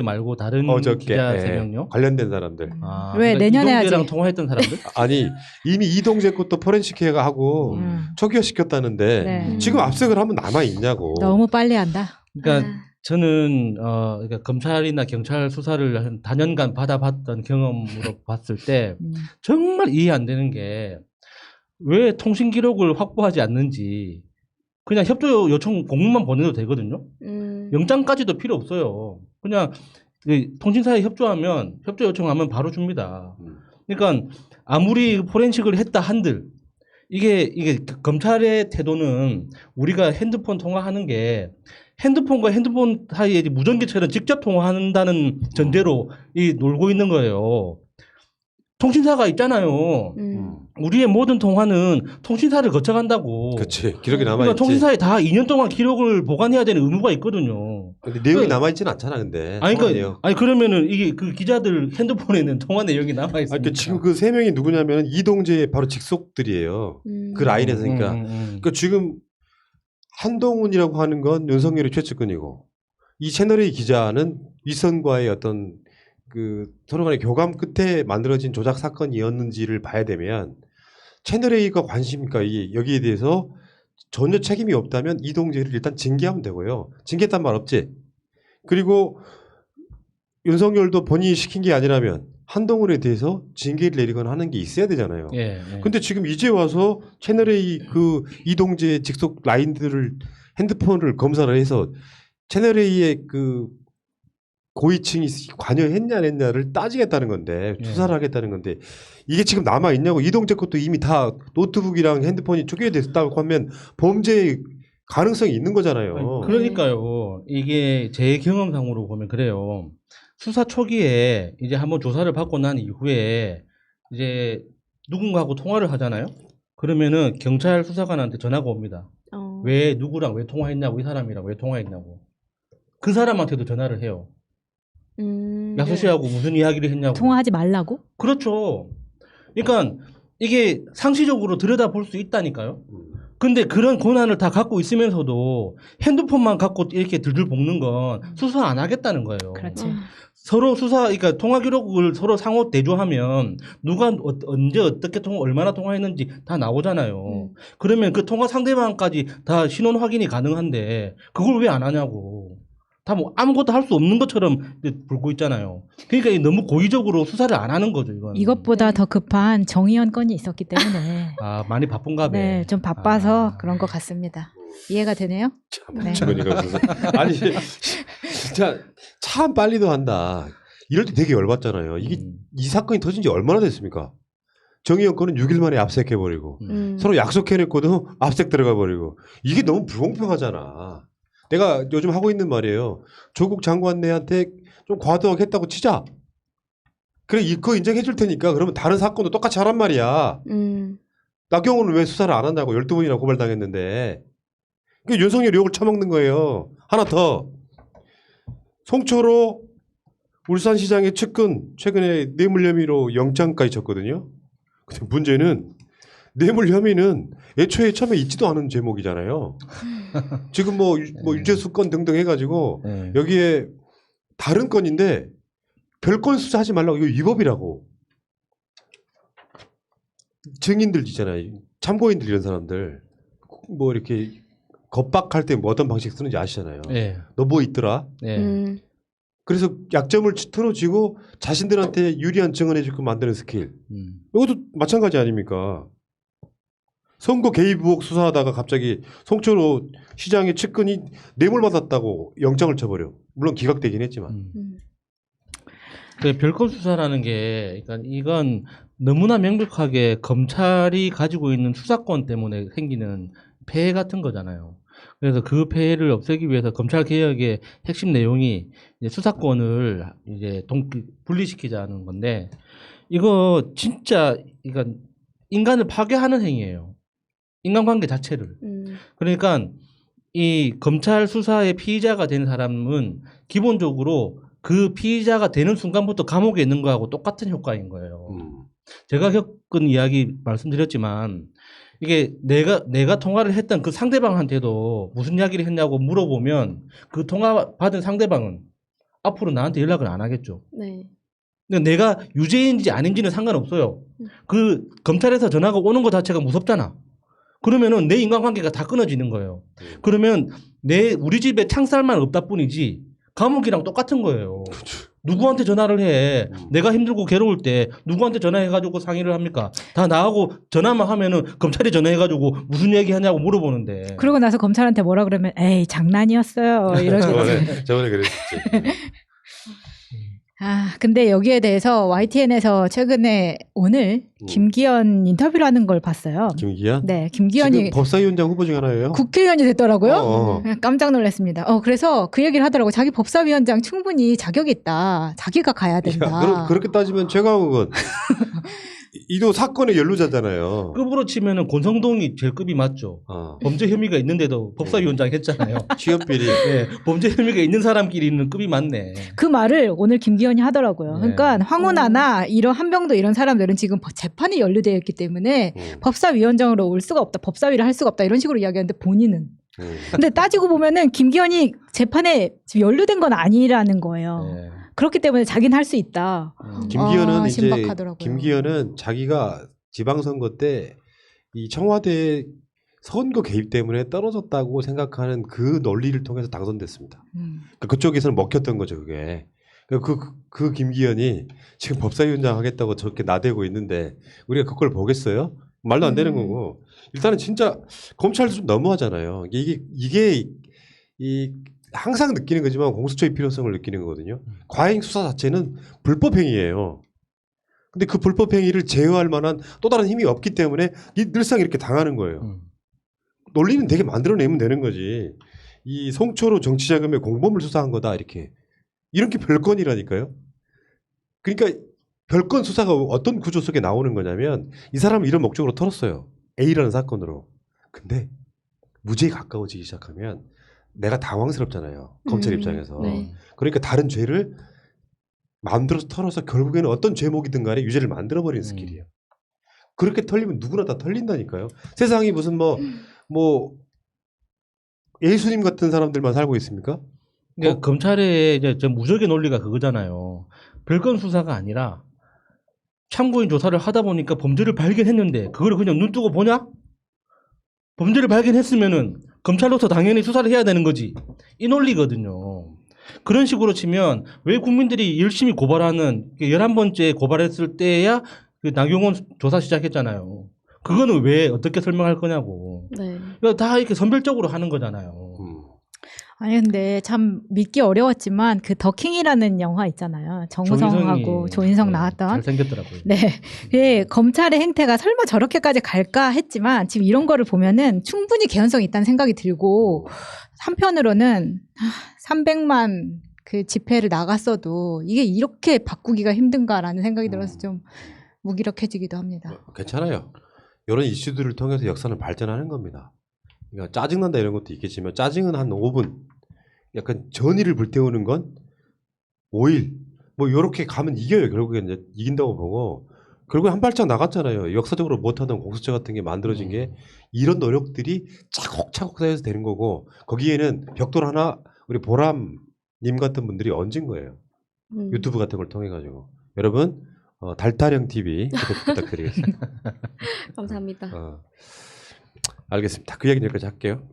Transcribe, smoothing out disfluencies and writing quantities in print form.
말고 다른 기자 3명요? 관련된 사람들. 아, 왜 그러니까 내년에 이동재랑 하지? 통화했던 사람들? 아니 이미 이동재 것도 포렌식회가 하고 초기화시켰다는데 네. 지금 압색을 하면 남아 있냐고. 너무 빨리 한다. 그러니까 저는 그러니까 검찰이나 경찰 수사를 한 다년간 받아봤던 경험으로 봤을 때 정말 이해 안 되는 게 왜 통신 기록을 확보하지 않는지 그냥 협조 요청 공문만 보내도 되거든요. 영장까지도 필요 없어요. 그냥 통신사에 협조하면 협조 요청하면 바로 줍니다. 그러니까 아무리 포렌식을 했다 한들 이게 검찰의 태도는 우리가 핸드폰 통화하는 게 핸드폰과 핸드폰 사이에 무전기처럼 직접 통화한다는 전제로 놀고 있는 거예요. 통신사가 있잖아요. 우리의 모든 통화는 통신사를 거쳐간다고. 그렇지. 기록이 남아있지. 그러니까 통신사에 다 2년 동안 기록을 보관해야 되는 의무가 있거든요. 근데 내용이 남아있지는 않잖아, 근데. 아니, 그러면은 이게 그 기자들 핸드폰에는 통화 내용이 남아있으니까. 그러니까 지금 그 3명이 누구냐면 이동재의 바로 직속들이에요. 그 라인에서. 그러니까 지금 한동훈이라고 하는 건 윤석열의 최측근이고 이 채널A 기자는 윗선과의 어떤 그 서로 간의 교감 끝에 만들어진 조작 사건이었는지를 봐야 되면 채널A가 관심이니까 여기에 대해서 전혀 책임이 없다면 이동재를 일단 징계하면 되고요. 징계했단 말 없지. 그리고 윤석열도 본인이 시킨 게 아니라면 한동훈에 대해서 징계를 내리거나 하는 게 있어야 되잖아요. 근데 지금 이제 와서 채널A 그 이동재 직속 라인들을 핸드폰을 검사를 해서 채널A의 그 고위층이 관여했냐 안 했냐를 따지겠다는 건데 수사를 하겠다는 건데 이게 지금 남아 있냐고. 이동재 것도 이미 다 노트북이랑 핸드폰이 초기화됐다고 하면 범죄의 가능성이 있는 거잖아요. 그러니까요. 이게 제 경험상으로 보면 그래요. 수사 초기에 이제 한번 조사를 받고 난 이후에 이제 누군가하고 통화를 하잖아요. 그러면은 경찰 수사관한테 전화가 옵니다. 왜 누구랑 왜 통화했냐고, 이 사람이랑 왜 통화했냐고. 그 사람한테도 전화를 해요. 약수 씨하고 무슨 이야기를 했냐고. 통화하지 말라고? 그렇죠. 그러니까 이게 상시적으로 들여다볼 수 있다니까요. 근데 그런 권한을 다 갖고 있으면서도 핸드폰만 갖고 이렇게 들들 볶는 건 수사 안 하겠다는 거예요. 그렇지. 서로 그러니까 통화 기록을 서로 상호 대조하면 누가 언제 어떻게 얼마나 통화했는지 다 나오잖아요. 그러면 그 통화 상대방까지 다 신원 확인이 가능한데 그걸 왜 안 하냐고. 다 뭐 아무것도 할 수 없는 것처럼 불고 있잖아요. 그러니까 너무 고의적으로 수사를 안 하는 거죠, 이건. 이것보다 더 급한 정의연 건이 있었기 때문에. 아, 많이 바쁜가 봐요. 네, 좀 바빠서 그런 것 같습니다. 이해가 되네요? 네. 아니 진짜 참 빨리도 한다. 이럴 때 되게 열받잖아요. 이게 이 사건이 터진 지 얼마나 됐습니까? 정의연 건은 6일 만에 압색해버리고 서로 약속해냈고도 압색 들어가 버리고 이게 너무 불공평하잖아. 내가 요즘 하고 있는 말이에요. 조국 장관네한테 좀 과도하게 했다고 치자. 그래 그거 인정해 줄 테니까 그러면 다른 사건도 똑같이 하란 말이야. 나경원은 왜 수사를 안 한다고 12번이나 고발당했는데. 그러니까 윤석열이 욕을 처먹는 거예요. 하나 더. 송초로 울산시장의 측근 최근에 뇌물 혐의로 영장까지 쳤거든요. 근데 문제는 뇌물 혐의는 애초에 처음에 있지도 않은 제목이잖아요. 지금 뭐 유죄수 건 등등 해가지고 여기에 다른 건인데 별건 수사하지 말라고. 이거 위법이라고. 증인들 있잖아요. 참고인들 이런 사람들 뭐 이렇게 겁박할 때 뭐 어떤 방식 쓰는지 아시잖아요. 너 뭐 있더라. 그래서 약점을 틀어쥐고 자신들한테 유리한 증언해 줄거 만드는 스킬. 이것도 마찬가지 아닙니까? 선거 개입 의혹 수사하다가 갑자기 송초로 시장의 측근이 뇌물 받았다고 영장을 쳐버려. 물론 기각되긴 했지만. 그 별건 수사라는 게, 그러니까 이건 너무나 명백하게 검찰이 가지고 있는 수사권 때문에 생기는 폐해 같은 거잖아요. 그래서 그 폐해를 없애기 위해서 검찰 개혁의 핵심 내용이 이제 수사권을 이제 분리시키자는 건데, 이거 진짜, 그러니까 인간을 파괴하는 행위예요. 인간관계 자체를. 그러니까 이 검찰 수사의 피의자가 된 사람은 기본적으로 그 피의자가 되는 순간부터 감옥에 있는 거하고 똑같은 효과인 거예요. 제가 겪은 이야기 말씀드렸지만 이게 내가 통화를 했던 그 상대방한테도 무슨 이야기를 했냐고 물어보면 그 통화 받은 상대방은 앞으로 나한테 연락을 안 하겠죠. 네. 근데 내가 유죄인지 아닌지는 상관없어요. 그 검찰에서 전화가 오는 것 자체가 무섭잖아. 그러면은 내 인간관계가 다 끊어지는 거예요. 그러면 우리 집에 창살만 없다 뿐이지 감옥이랑 똑같은 거예요. 누구한테 전화를 해? 내가 힘들고 괴로울 때 누구한테 전화해가지고 상의를 합니까? 다 나하고 전화만 하면은 검찰에 전화해가지고 무슨 얘기 하냐고 물어보는데. 그러고 나서 검찰한테 뭐라 그러면 에이 장난이었어요 이러겠지. 저번에 그랬었지. 아 근데 여기에 대해서 YTN에서 최근에 오늘 김기현 인터뷰를 하는 걸 봤어요. 김기현? 네, 김기현이 지금 법사위원장 후보 중 하나예요. 국회의원이 됐더라고요. 어. 깜짝 놀랐습니다. 그래서 그 얘기를 하더라고. 자기 법사위원장 충분히 자격이 있다. 자기가 가야 된다. 야, 그렇게 따지면 최강욱은 이도 사건의 연루자잖아요. 급으로 치면은 권성동이 제일 급이 맞죠. 범죄 혐의가 있는데도 법사위원장 했잖아요. 취업비리. 네, 범죄 혐의가 있는 사람끼리는 급이 맞네. 그 말을 오늘 김기현이 하더라고요. 네. 그러니까 황운하나 이런 한병도 이런 사람들은 지금 재판이 연루되어 있기 때문에 법사위원장으로 올 수가 없다. 법사위를 할 수가 없다. 이런 식으로 이야기하는데 본인은. 근데 따지고 보면은 김기현이 재판에 지금 연루된 건 아니라는 거예요. 네. 그렇기 때문에 자기는 할 수 있다. 김기현은 이제 신박하더라고요. 김기현은 자기가 지방선거 때 이 청와대 선거 개입 때문에 떨어졌다고 생각하는 그 논리를 통해서 당선됐습니다. 그러니까 그쪽에서는 먹혔던 거죠, 그게. 그 김기현이 지금 법사위원장 하겠다고 저렇게 나대고 있는데 우리가 그걸 보겠어요? 말도 안 되는 거고. 일단은 진짜 검찰도 좀 너무하잖아요. 이게 항상 느끼는 거지만 공수처의 필요성을 느끼는 거거든요. 과잉 수사 자체는 불법 행위예요. 근데 그 불법 행위를 제어할 만한 또 다른 힘이 없기 때문에 늘상 이렇게 당하는 거예요. 논리는 되게 만들어내면 되는 거지. 이 송초로 정치자금의 공범을 수사한 거다 이렇게. 이런 게 별건이라니까요. 그러니까 별건 수사가 어떤 구조 속에 나오는 거냐면 이 사람은 이런 목적으로 털었어요. A라는 사건으로. 근데 무죄에 가까워지기 시작하면 내가 당황스럽잖아요. 검찰 입장에서. 네. 그러니까 다른 죄를 마음대로 털어서 결국에는 어떤 죄목이든 간에 유죄를 만들어버리는 스킬이에요. 그렇게 털리면 누구나 다 털린다니까요. 세상이 무슨 뭐 예수님 같은 사람들만 살고 있습니까? 그러니까 검찰의 이제 저 무적의 논리가 그거잖아요. 별건 수사가 아니라 참고인 조사를 하다 보니까 범죄를 발견했는데 그걸 그냥 눈 뜨고 보냐? 범죄를 발견했으면은 검찰로서 당연히 수사를 해야 되는 거지. 이 논리거든요. 그런 식으로 치면 왜 국민들이 열심히 고발하는 11번째 고발했을 때야 그 나경원 조사 시작했잖아요. 그거는 왜 어떻게 설명할 거냐고. 네. 그러니까 다 이렇게 선별적으로 하는 거잖아요. 아니 근데 참 믿기 어려웠지만 그 더킹이라는 영화 있잖아요. 정우성하고 조인성 나왔던. 잘생겼더라고요. 네. 예, 검찰의 행태가 설마 저렇게까지 갈까 했지만 지금 이런 거를 보면은 충분히 개연성이 있다는 생각이 들고 한편으로는 300만 그 집회를 나갔어도 이게 이렇게 바꾸기가 힘든가라는 생각이 들어서 좀 무기력해지기도 합니다. 괜찮아요. 이런 이슈들을 통해서 역사는 발전하는 겁니다. 그러니까 짜증난다 이런 것도 있겠지만 짜증은 한 5분, 약간 전의를 불태우는 건 5일, 뭐 이렇게 가면 이겨요. 결국엔 이제 이긴다고 보고 결국에 한 발짝 나갔잖아요. 역사적으로 못하던 공수처 같은 게 만들어진 게 이런 노력들이 차곡차곡 쌓여서 되는 거고 거기에는 벽돌 하나 우리 보람님 같은 분들이 얹은 거예요. 유튜브 같은 걸 통해 가지고 여러분 달타령 TV 구독 부탁드리겠습니다. 감사합니다. 알겠습니다. 그 얘기는 여기까지 할게요.